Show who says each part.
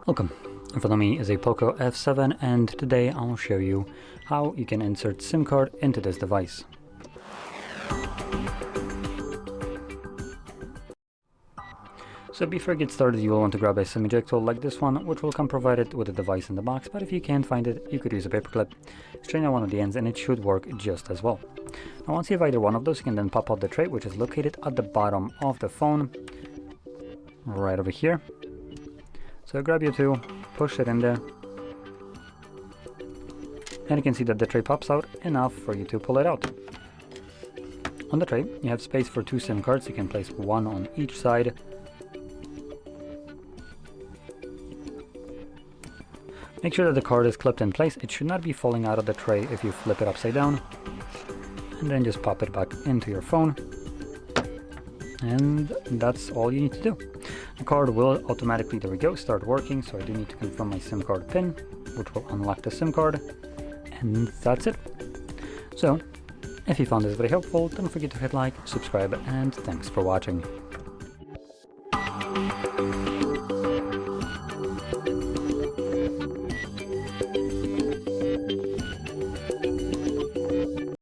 Speaker 1: Welcome. In front of me is a POCO F7 and today I'll show you how you can insert SIM card into this device. So before you get started, you will want to grab a SIM ejector like this one, which will come provided with a device in the box, but if you can't find it, you could use a paperclip, straighten out one of the ends and it should work just as well. Now once you have either one of those, you can then pop out the tray, which is located at the bottom of the phone, right over here. So grab your two, push it in there, and you can see that the tray pops out enough for you to pull it out. On the tray, you have space for two SIM cards. You can place one on each side. Make sure that the card is clipped in place. It should not be falling out of the tray if you flip it upside down. And then just pop it back into your phone. And that's all you need to do. The card will automatically, there we go, start working. So I do need to confirm my SIM card PIN, which will unlock the SIM card. And that's it. So, if you found this very helpful, don't forget to hit like, subscribe, and thanks for watching.